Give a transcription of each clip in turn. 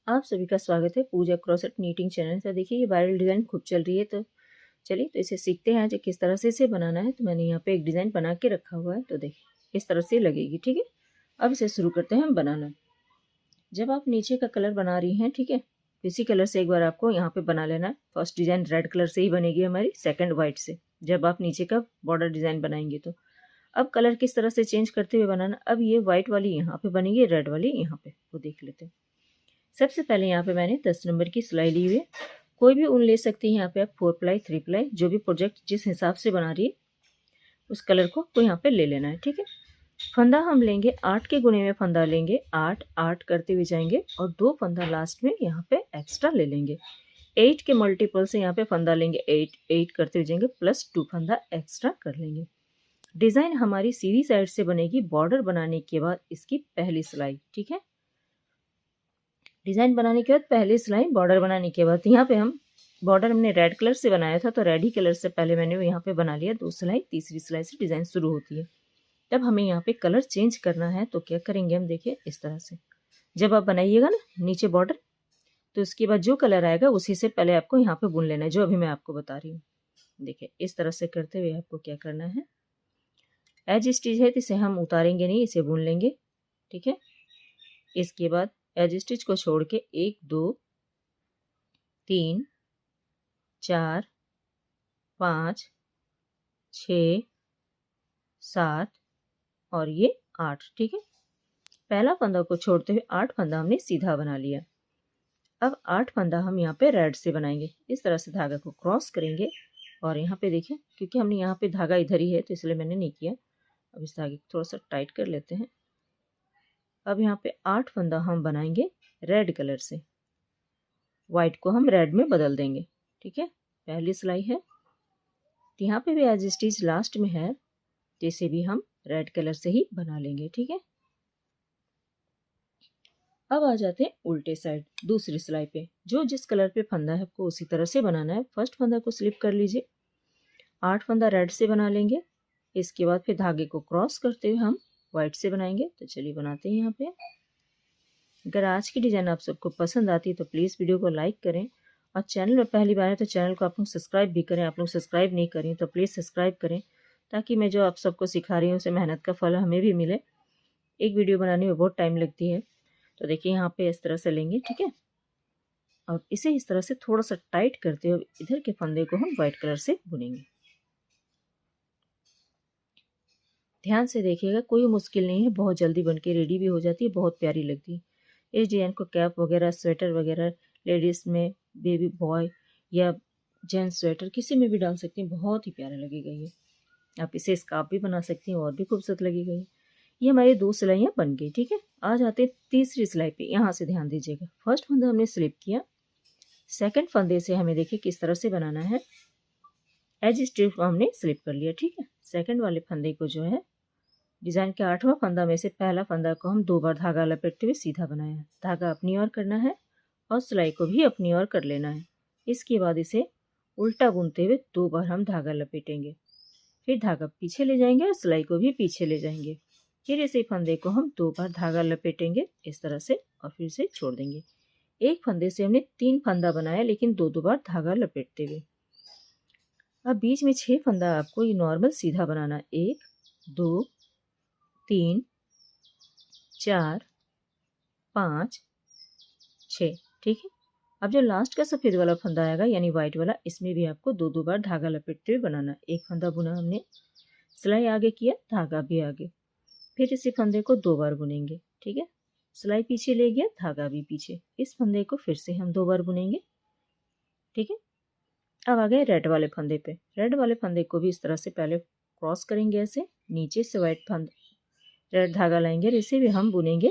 आप सभी का स्वागत है पूजा क्रॉसेट नीटिंग चैनल पर। देखिए ये वायरल डिज़ाइन खूब चल रही है, तो चलिए तो इसे सीखते हैं आज किस तरह से इसे बनाना है। तो मैंने यहाँ पे एक डिज़ाइन बना के रखा हुआ है, तो देखिए इस तरह से लगेगी। ठीक है, अब इसे शुरू करते हैं हम बनाना। जब आप नीचे का कलर बना रही हैं, ठीक है, इसी कलर से एक बार आपको यहाँ पे बना लेना है। फर्स्ट डिज़ाइन रेड कलर से ही बनेगी हमारी, सेकेंड वाइट से, जब आप नीचे का बॉर्डर डिज़ाइन बनाएंगे। तो अब कलर किस तरह से चेंज करते हुए बनाना। अब ये व्हाइट वाली यहाँ पे बनेगी, रेड वाली यहाँ पे, वो देख लेते हैं। सबसे पहले यहाँ पे मैंने 10 नंबर की सिलाई ली हुई है। कोई भी ऊन ले सकती हैं यहाँ पे आप, 4 प्लाई 3 प्लाई, जो भी प्रोजेक्ट जिस हिसाब से बना रही है उस कलर को यहाँ पे ले लेना है। ठीक है, फंदा हम लेंगे 8 के गुने में फंदा लेंगे, 8 8 करते हुए जाएंगे और 2 फंदा लास्ट में यहाँ पे एक्स्ट्रा ले लेंगे। 8 के मल्टीपल से यहाँ पे फंदा लेंगे, 8 8 करते हुए जाएंगे, प्लस 2 फंदा एक्स्ट्रा कर लेंगे। डिज़ाइन हमारी सीधी साइड से बनेगी बॉर्डर बनाने के बाद इसकी पहली सिलाई। ठीक है, डिज़ाइन बनाने के बाद पहली सिलाई, बॉर्डर बनाने के बाद यहाँ पे हम बॉर्डर हमने रेड कलर से बनाया था, तो रेड ही कलर से पहले मैंने यहाँ पे बना लिया 2 सिलाई। तीसरी सिलाई से डिज़ाइन शुरू होती है। तब हमें यहाँ पे कलर चेंज करना है, तो क्या करेंगे हम, देखिए इस तरह से। जब आप बनाइएगा ना नीचे बॉर्डर, तो इसके बाद जो कलर आएगा उसी से पहले आपको यहाँ पे बुन लेना है, जो अभी मैं आपको बता रही हूँ। देखिए इस तरह से करते हुए आपको क्या करना है, एज स्टिच है तो इसे हम उतारेंगे नहीं, इसे बुन लेंगे। ठीक है, इसके बाद एज स्टिच को छोड़ के 1 2 3 4 5 6 7 और ये 8। ठीक है, पहला फंदा को छोड़ते हुए 8 फंदा हमने सीधा बना लिया। अब 8 फंदा हम यहाँ पे रेड से बनाएंगे। इस तरह से धागा को क्रॉस करेंगे और यहाँ पे देखिए, क्योंकि हमने यहाँ पे धागा इधर ही है तो इसलिए मैंने नहीं किया। अब इस धागे को थोड़ा सा टाइट कर लेते हैं। अब यहाँ पे 8 फंदा हम बनाएंगे रेड कलर से, व्हाइट को हम रेड में बदल देंगे। ठीक है, पहली सिलाई है, यहाँ पे भी एज स्टिच लास्ट में है, जैसे भी हम रेड कलर से ही बना लेंगे। ठीक है, अब आ जाते हैं उल्टे साइड दूसरी सिलाई पे। जो जिस कलर पे फंदा है आपको उसी तरह से बनाना है। फर्स्ट फंदा को स्लिप कर लीजिए, 8 फंदा रेड से बना लेंगे। इसके बाद फिर धागे को क्रॉस करते हुए हम व्हाइट से बनाएंगे। तो चलिए बनाते हैं यहाँ पे। अगर आज की डिज़ाइन आप सबको पसंद आती है तो प्लीज़ वीडियो को लाइक करें, और चैनल में पहली बार है तो चैनल को आप लोग सब्सक्राइब भी करें। आप लोग सब्सक्राइब नहीं करें तो प्लीज़ सब्सक्राइब करें, ताकि मैं जो आप सबको सिखा रही हूँ उसे मेहनत का फल हमें भी मिले। एक वीडियो बनाने में बहुत टाइम लगती है। तो देखिए यहाँ पे इस तरह से लेंगे। ठीक है, और इसे इस तरह से थोड़ा सा टाइट करते हुए इधर के फंदे को हम व्हाइट कलर से बुनेंगे। ध्यान से देखिएगा, कोई मुश्किल नहीं है, बहुत जल्दी बन के रेडी भी हो जाती है, बहुत प्यारी लगती है। इस डिज़ाइन को कैप वगैरह, स्वेटर वगैरह, लेडीज़ में, बेबी बॉय या जेंट्स स्वेटर, किसी में भी डाल सकती हैं, बहुत ही प्यारा लगेगा ये। आप इसे स्कार्फ भी बना सकती हैं और भी खूबसूरत लगेगा ये हमारी 2 सिलाइयाँ बन गई। ठीक है, आ जाते हैं तीसरी सिलाई पे। यहाँ से ध्यान दीजिएगा, फर्स्ट फंदा हमने स्लिप किया, सेकंड फंदे से हमें देखिए किस तरह से बनाना है। एज स्ट्रिप हमने स्लिप कर लिया। ठीक है, सेकंड वाले फंदे को जो है, डिज़ाइन के 8वां फंदा में से पहला फंदा को हम 2 बार धागा लपेटते हुए सीधा बनाया है। धागा अपनी ओर करना है और सिलाई को भी अपनी ओर कर लेना है। इसके बाद इसे उल्टा बुनते हुए 2 बार हम धागा लपेटेंगे, फिर धागा पीछे ले जाएंगे और सिलाई को भी पीछे ले जाएंगे। फिर इसी फंदे को हम 2 बार धागा लपेटेंगे इस तरह से, और फिर से छोड़ देंगे। एक फंदे से हमने 3 फंदा बनाया, लेकिन 2 बार धागा लपेटते हुए। अब बीच में 6 फंदा आपको ये नॉर्मल सीधा बनाना है। 1 2 3 4 5 6। ठीक है, अब जो लास्ट का सफ़ेद वाला फंदा आएगा यानी वाइट वाला, इसमें भी आपको 2 बार धागा लपेटते हुए बनाना। एक फंदा बुना हमने, सिलाई आगे किया, धागा भी आगे, फिर इसी फंदे को 2 बार बुनेंगे। ठीक है, सिलाई पीछे ले गया, धागा भी पीछे, इस फंदे को फिर से हम 2 बार बुनेंगे। ठीक है, अब आ गए रेड वाले फंदे पे। रेड वाले फंदे को भी इस तरह से पहले क्रॉस करेंगे, ऐसे नीचे से वाइट फंदा रेड धागा लाएंगे और इसे भी हम बुनेंगे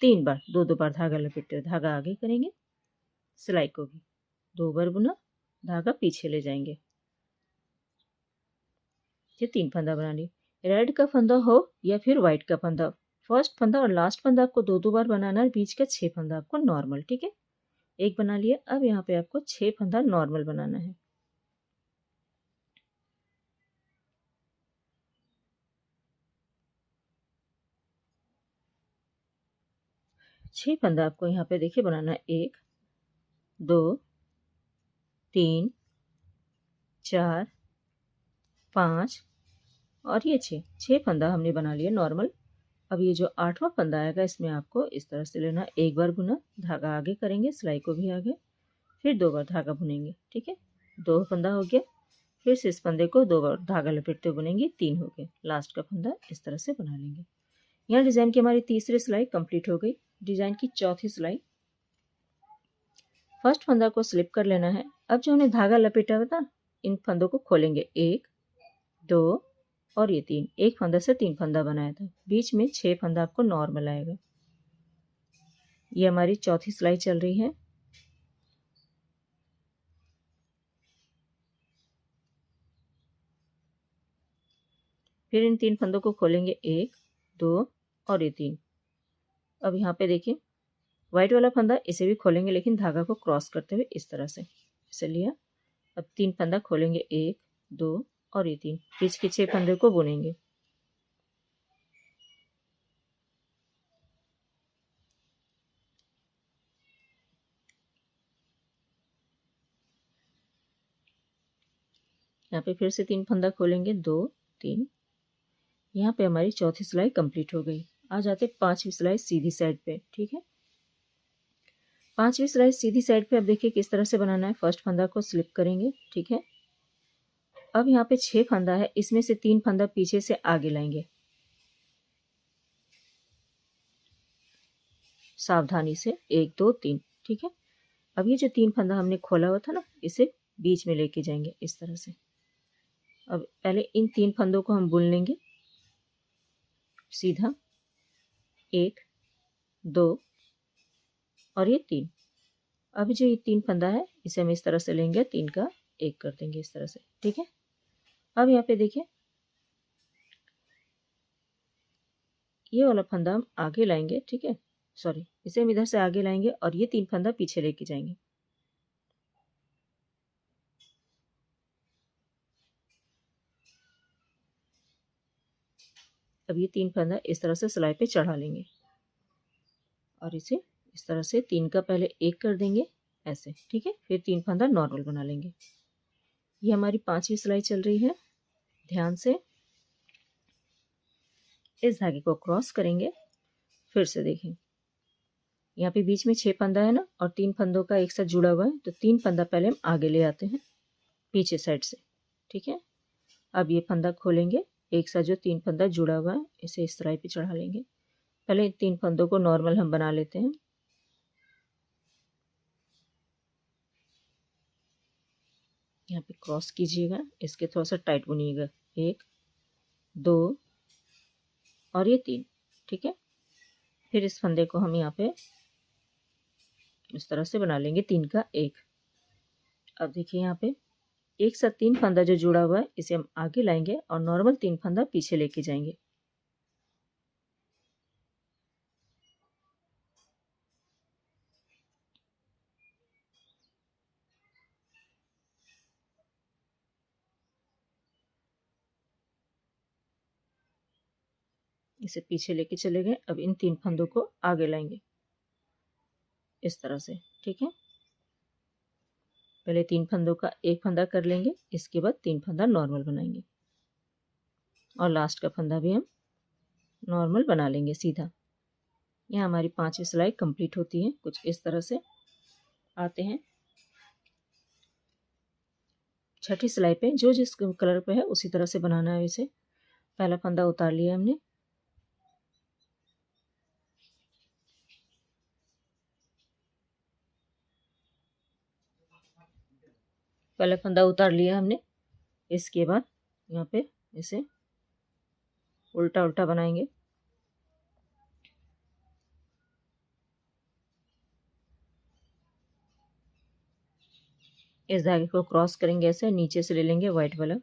3 बार, 2 बार धागा लपेटते हुए। धागा आगे करेंगे, सिलाई को भी 2 बार बुना, धागा पीछे ले जाएंगे। ये 3 फंदा बना लिए। रेड का फंदा हो या फिर वाइट का फंदा, फर्स्ट फंदा और लास्ट फंदा आपको 2 बार बनाना है, बीच का 6 फंदा आपको नॉर्मल। ठीक है, एक बना लिया। अब यहाँ पे आपको 6 फंदा नॉर्मल बनाना है। 6 फंदा आपको यहाँ पे देखिए बनाना है। 1 2 3 4 5 और ये 6 फंदा हमने बना लिया नॉर्मल। अब ये जो 8वां फंदा आएगा इसमें आपको इस तरह से लेना। एक बार बुना, धागा आगे करेंगे, सिलाई को भी आगे, फिर 2 बार धागा बुनेंगे। ठीक है, 2 फंदा हो गया, फिर से इस फंदे को 2 बार धागा लपेटते हुए बुनेंगे, 3 हो गए। लास्ट का फंदा इस तरह से बना लेंगे। यहाँ डिज़ाइन की हमारी तीसरी सिलाई कंप्लीट हो गई। डिज़ाइन की चौथी सिलाई, फर्स्ट फंदा को स्लिप कर लेना है। अब जो हमने धागा लपेटा हुआ था, इन फंदों को खोलेंगे। 1 2 और ये 3, एक फंदा से 3 फंदा बनाया था, बीच में 6 फंदा आपको नॉर्मल आएगा। ये हमारी चौथी सिलाई चल रही है। फिर इन 3 फंदों को खोलेंगे। 1 2 और ये 3। अब यहाँ पे देखिए व्हाइट वाला फंदा, इसे भी खोलेंगे लेकिन धागा को क्रॉस करते हुए इस तरह से इसे लिया। अब 3 फंदा खोलेंगे। 1 2 और ये 3, बीच के 6 फंदे को बुनेंगे। यहाँ पे फिर से 3 फंदा खोलेंगे। 2 3। यहाँ पे हमारी चौथी सिलाई कंप्लीट हो गई। आ जाते 5वीं सिलाई सीधी साइड पे। ठीक है, 5वीं सिलाई सीधी साइड पे अब देखिए किस तरह से बनाना है। फर्स्ट फंदा को स्लिप करेंगे। ठीक है, अब यहाँ पे 6 फंदा है, इसमें से 3 फंदा पीछे से आगे लाएंगे, सावधानी से। 1 2 3। ठीक है, अब ये जो 3 फंदा हमने खोला हुआ था ना, इसे बीच में लेके जाएंगे इस तरह से। अब पहले इन 3 फंदों को हम बुन लेंगे सीधा। 1 2 और ये 3। अब जो ये 3 फंदा है इसे हम इस तरह से लेंगे, 3 का 1 कर देंगे इस तरह से। ठीक है, अब यहाँ पे देखिए ये वाला फंदा हम आगे लाएंगे। ठीक है, सॉरी, इसे हम इधर से आगे लाएंगे और ये 3 फंदा पीछे लेके जाएंगे। अब ये 3 फंदा इस तरह से सिलाई पे चढ़ा लेंगे और इसे इस तरह से 3 का पहले 1 कर देंगे ऐसे। ठीक है, फिर 3 फंदा नॉर्मल बना लेंगे। ये हमारी 5वीं सिलाई चल रही है। ध्यान से इस धागे को क्रॉस करेंगे। फिर से देखें, यहाँ पे बीच में 6 फंदा है ना, और 3 फंदों का एक साथ जुड़ा हुआ है, तो 3 फंदा पहले हम आगे ले आते हैं पीछे साइड से। ठीक है, अब ये फंदा खोलेंगे, एक साथ जो 3 फंदा जुड़ा हुआ है इसे इस तरह पे चढ़ा लेंगे। पहले 3 फंदों को नॉर्मल हम बना लेते हैं। यहाँ पे क्रॉस कीजिएगा, इसके थोड़ा सा टाइट बुनिएगा। 1 2 और ये 3। ठीक है, फिर इस फंदे को हम यहाँ पे इस तरह से बना लेंगे, 3 का 1। अब देखिए यहाँ पे एक साथ 3 फंदा जो जुड़ा हुआ है इसे हम आगे लाएंगे और नॉर्मल 3 फंदा पीछे लेके जाएंगे। इसे पीछे लेके चले गए। अब इन 3 फंदों को आगे लाएंगे इस तरह से। ठीक है, पहले 3 फंदों का 1 फंदा कर लेंगे, इसके बाद 3 फंदा नॉर्मल बनाएंगे और लास्ट का फंदा भी हम नॉर्मल बना लेंगे सीधा। यहाँ हमारी 5वीं सिलाई कंप्लीट होती है। कुछ इस तरह से आते हैं। 6ठी सिलाई पे जो जिस कलर पे है उसी तरह से बनाना है। इसे पहला फंदा उतार लिया हमने, पहला फंदा उतार लिया हमने। इसके बाद यहाँ पे इसे उल्टा उल्टा बनाएंगे। इस धागे को क्रॉस करेंगे ऐसे, नीचे से ले लेंगे व्हाइट वाला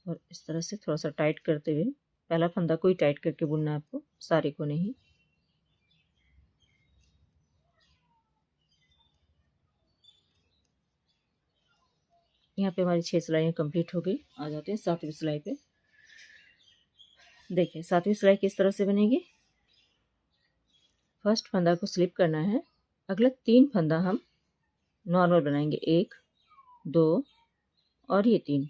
और इस तरह से थोड़ा सा टाइट करते हुए, पहला फंदा को ही टाइट करके बुनना है आपको, सारे को नहीं। यहाँ पे हमारी 6 सिलाइयाँ कंप्लीट हो गई। आ जाते हैं 7वीं सिलाई पे। देखिए 7वीं सिलाई किस तरह से बनेगी। फर्स्ट फंदा को स्लिप करना है, अगला 3 फंदा हम नॉर्मल बनाएंगे, 1 2 और ये 3।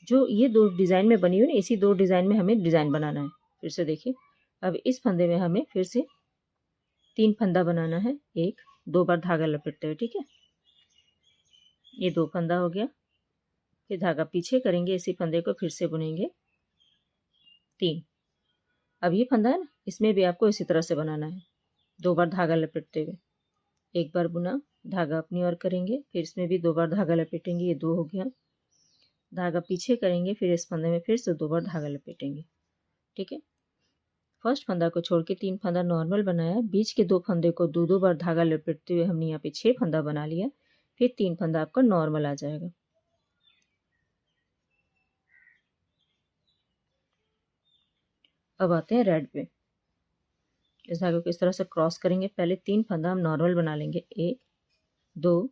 जो ये 2 डिज़ाइन में बनी हुई ना, इसी 2 डिज़ाइन में हमें डिज़ाइन बनाना है। फिर से देखिए, अब इस फंदे में हमें फिर से 3 फंदा बनाना है, 1 2 बार धागा लपेटते हुए, ठीक है। ये 2 फंदा हो गया, फिर धागा पीछे करेंगे, इसी फंदे को फिर से बुनेंगे 3। अब ये फंदा है ना, इसमें भी आपको इसी तरह से बनाना है, 2 बार धागा लपेटते हुए। एक बार बुना, धागा अपनी ओर करेंगे, फिर इसमें भी 2 बार धागा लपेटेंगे, ये 2 हो गया। धागा पीछे करेंगे, फिर इस फंदे में फिर से 2 बार धागा लपेटेंगे, ठीक है। फर्स्ट फंदा को छोड़ के 3 फंदा नॉर्मल बनाया, बीच के 2 फंदे को 2 बार धागा लपेटते हुए हमने यहाँ पे 6 फंदा बना लिया, फिर 3 फंदा आपका नॉर्मल आ जाएगा। अब आते हैं रेड पे। इस धागे को इस तरह से क्रॉस करेंगे, पहले 3 फंदा हम नॉर्मल बना लेंगे, 1 2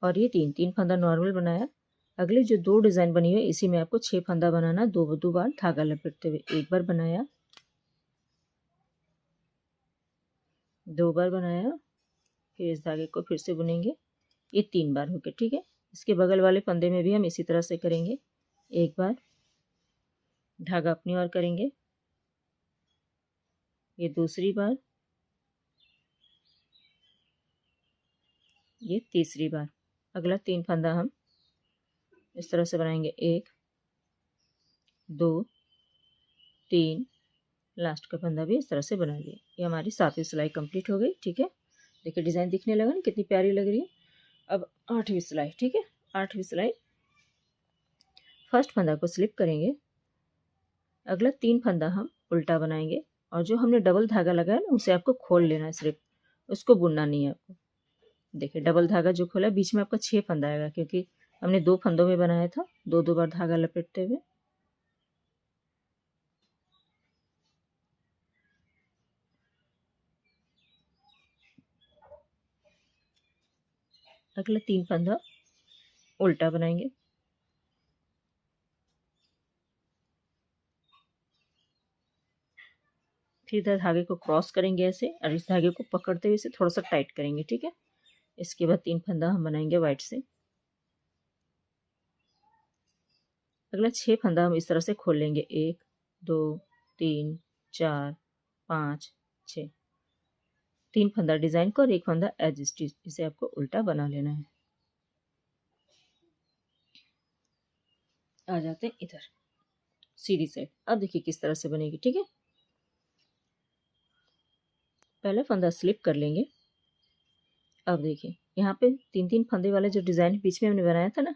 और ये 3 फंदा नॉर्मल बनाया। अगले जो 2 डिज़ाइन बनी हुई है, इसी में आपको 6 फंदा बनाना, 2 बार धागा लपेटते हुए। एक बार बनाया, 2 बार बनाया, फिर इस धागे को फिर से बुनेंगे, ये 3 बार हो गए, ठीक है। इसके बगल वाले फंदे में भी हम इसी तरह से करेंगे, एक बार धागा अपनी ओर करेंगे, ये दूसरी बार, ये तीसरी बार। अगला 3 फंदा हम इस तरह से बनाएंगे, 1 2 3, लास्ट का फंदा भी इस तरह से बना लिया। ये हमारी 7वीं सिलाई कंप्लीट हो गई, ठीक है। देखिए डिज़ाइन दिखने लगा ना, कितनी प्यारी लग रही है। अब 8वीं सिलाई, ठीक है। 8वीं सिलाई, फर्स्ट फंदा को स्लिप करेंगे, अगला 3 फंदा हम उल्टा बनाएंगे, और जो हमने डबल धागा लगाया ना, उसे आपको खोल लेना है, सिर्फ उसको बुनना नहीं है आपको। देखिए डबल धागा जो खोला, बीच में आपका 6 फंदा आएगा, क्योंकि हमने 2 फंदों में बनाया था, 2 बार धागा लपेटते हुए। अगला 3 फंदा उल्टा बनाएंगे, फिर इधर धागे को क्रॉस करेंगे ऐसे, और इस धागे को पकड़ते हुए इसे थोड़ा सा टाइट करेंगे, ठीक है। इसके बाद 3 फंदा हम बनाएंगे वाइट से। अगला 6 फंदा हम इस तरह से खोल लेंगे, 1 2 3 4 5 6। 3 फंदा डिजाइन का और 1 फंदा एज स्टिच, इसे आपको उल्टा बना लेना है। आ जाते हैं इधर सीधी साइड। अब देखिए किस तरह से बनेगी, ठीक है। पहले फंदा स्लिप कर लेंगे। अब देखिए यहाँ पे 3 फंदे वाले जो डिजाइन बीच में हमने बनाया था ना,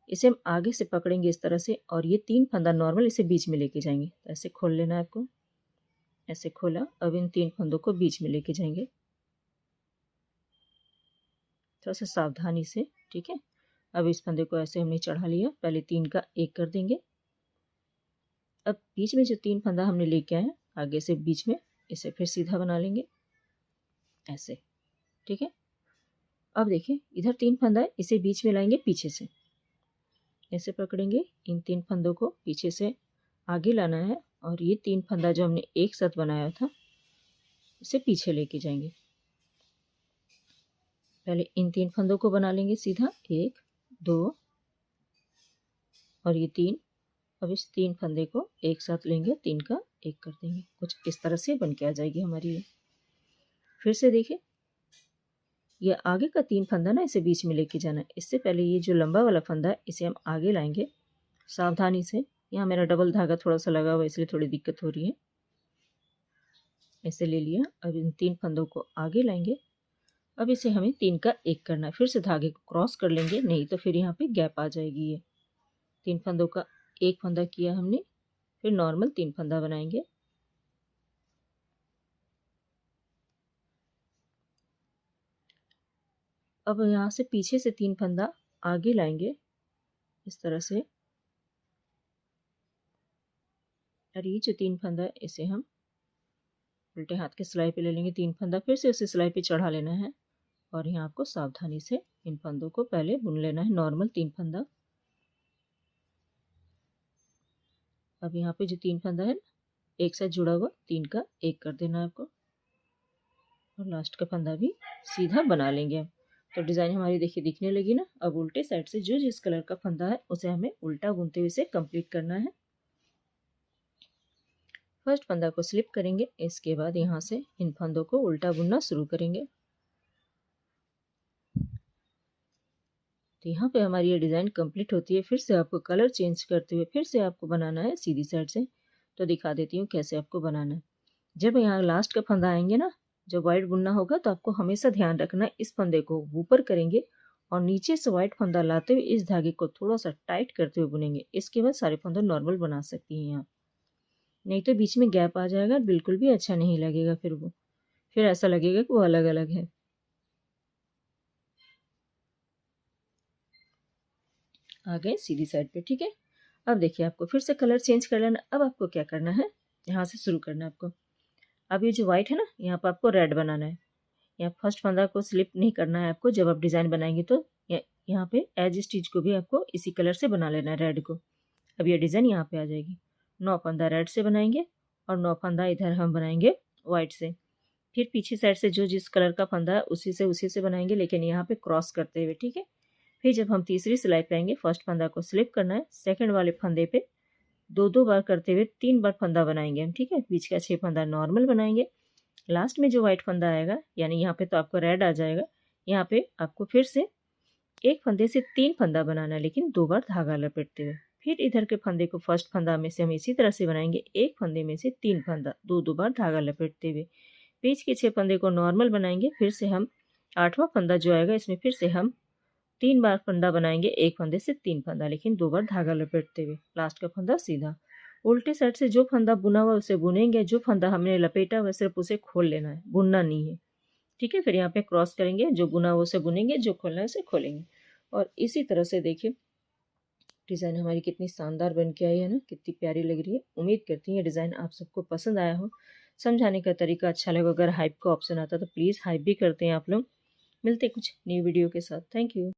इसे हम आगे से पकड़ेंगे इस तरह से, और ये 3 फंदा नॉर्मल इसे बीच में लेके जाएंगे। ऐसे खोल लेना है आपको, ऐसे खोला। अब इन 3 फंदों को बीच में लेके जाएंगे, थोड़ा सा सावधानी से, ठीक है। अब इस फंदे को ऐसे हमने चढ़ा लिया, पहले 3 का 1 कर देंगे। अब बीच में जो 3 फंदा हमने लेके आए हैं आगे से बीच में, इसे फिर सीधा बना लेंगे ऐसे, ठीक है। अब देखिए इधर 3 फंदा है, इसे बीच में लाएंगे पीछे से, ऐसे पकड़ेंगे। इन 3 फंदों को पीछे से आगे लाना है, और ये 3 फंदा जो हमने एक साथ बनाया था, इसे पीछे लेके जाएंगे। पहले इन 3 फंदों को बना लेंगे सीधा, 1 2 और ये 3। अब इस 3 फंदे को एक साथ लेंगे, 3 का 1 कर देंगे। कुछ इस तरह से बन के आ जाएगी हमारी ये। फिर से देखिए, ये आगे का 3 फंदा ना, इसे बीच में लेके जाना है। इससे पहले ये जो लंबा वाला फंदा है, इसे हम आगे लाएंगे सावधानी से। यहाँ मेरा डबल धागा थोड़ा सा लगा हुआ है, इसलिए थोड़ी दिक्कत हो रही है। ऐसे ले लिया। अब इन 3 फंदों को आगे लाएंगे। अब इसे हमें 3 का 1 करना है। फिर से धागे को क्रॉस कर लेंगे, नहीं तो फिर यहाँ पे गैप आ जाएगी। ये 3 फंदों का 1 फंदा किया हमने, फिर नॉर्मल 3 फंदा बनाएंगे। अब यहाँ से पीछे से 3 फंदा आगे लाएंगे इस तरह से, और ये जो 3 फंदा है, इसे हम उल्टे हाथ के सिलाई पे ले लेंगे। 3 फंदा फिर से उसे सिलाई पे चढ़ा लेना है, और यहाँ आपको सावधानी से इन फंदों को पहले बुन लेना है, नॉर्मल 3 फंदा। अब यहाँ पे जो 3 फंदा है, एक साथ जुड़ा हुआ 3 का 1 कर देना है आपको, और लास्ट का फंदा भी सीधा बना लेंगे हम। तो डिज़ाइन हमारी देखिए दिखने लगी ना। अब उल्टे साइड से जो जिस कलर का फंदा है उसे हमें उल्टा बुनते हुए इसे कंप्लीट करना है। फर्स्ट फंदा को स्लिप करेंगे, इसके बाद यहाँ से इन फंदों को उल्टा बुनना शुरू करेंगे। तो यहाँ पे हमारी ये डिज़ाइन कंप्लीट होती है। फिर से आपको कलर चेंज करते हुए फिर से आपको बनाना है सीधी साइड से। तो दिखा देती हूँ कैसे आपको बनाना है। जब यहाँ लास्ट का फंदा आएंगे ना, जब वाइट बुनना होगा तो आपको हमेशा ध्यान रखना है इस फंदे को ऊपर करेंगे और नीचे से वाइट फंदा लाते हुए इस धागे को थोड़ा सा टाइट करते हुए बुनेंगे। इसके बाद सारे फंदे नॉर्मल बना सकती हैं आप, नहीं तो बीच में गैप आ जाएगा, बिल्कुल भी अच्छा नहीं लगेगा। फिर ऐसा लगेगा कि वो अलग अलग है। आ गए सीधी साइड पे, ठीक है। अब देखिए आपको फिर से कलर चेंज कर लेना। अब आपको क्या करना है, यहाँ से शुरू करना है आपको। अब ये जो व्हाइट है ना, यहाँ पर आपको रेड बनाना है। यहाँ फर्स्ट फंदा को स्लिप नहीं करना है आपको। जब आप डिज़ाइन बनाएंगे तो यहाँ पे एज स्टिच को भी आपको इसी कलर से बना लेना है, रेड को। अब ये डिज़ाइन यहाँ पे आ जाएगी। 9 फंदा रेड से बनाएंगे और 9 फंदा इधर हम बनाएंगे व्हाइट से। फिर पीछे साइड से जो जिस कलर का फंदा है उसी से बनाएंगे, लेकिन यहाँ पे क्रॉस करते हुए, ठीक है। फिर जब हम तीसरी सिलाई पे आएंगे, फर्स्ट फंदा को स्लिप करना है, सेकंड वाले फंदे पे 2-2 बार करते हुए 3 बार फंदा बनाएंगे हम, ठीक है। बीच का 6 फंदा नॉर्मल बनाएंगे। लास्ट में जो व्हाइट फंदा आएगा, यानी यहाँ पे तो आपको रेड आ जाएगा, यहाँ पे आपको फिर से एक फंदे से 3 फंदा बनाना है, लेकिन 2 बार धागा लपेटते हुए। फिर इधर के फंदे को फर्स्ट फंदा में से हम इसी तरह से बनाएंगे, एक फंदे में से 3 फंदा 2-2 बार धागा लपेटते हुए। बीच के 6 फंदे को नॉर्मल बनाएंगे। फिर से हम 8वां फंदा जो आएगा, इसमें फिर से हम 3 बार फंदा बनाएंगे, एक फंदे से 3 फंदा, लेकिन 2 बार धागा लपेटते हुए। लास्ट का फंदा सीधा। उल्टे साइड से जो फंदा बुना हुआ उसे बुनेंगे, जो फंदा हमने लपेटा हुआ सिर्फ उसे खोल लेना है, बुनना नहीं है, ठीक है। फिर यहाँ पे क्रॉस करेंगे, जो बुना हुआ उसे बुनेंगे, जो खोलना है उसे खोलेंगे। और इसी तरह से देखिए डिज़ाइन हमारी कितनी शानदार बन के आई है ना, कितनी प्यारी लग रही है। उम्मीद करती हूँ ये डिज़ाइन आप सबको पसंद आया हो, समझाने का तरीका अच्छा लगा। अगर हाइप का ऑप्शन आता तो प्लीज़ हाइप भी करते हैं आप लोग। मिलते कुछ न्यू वीडियो के साथ। Thank you.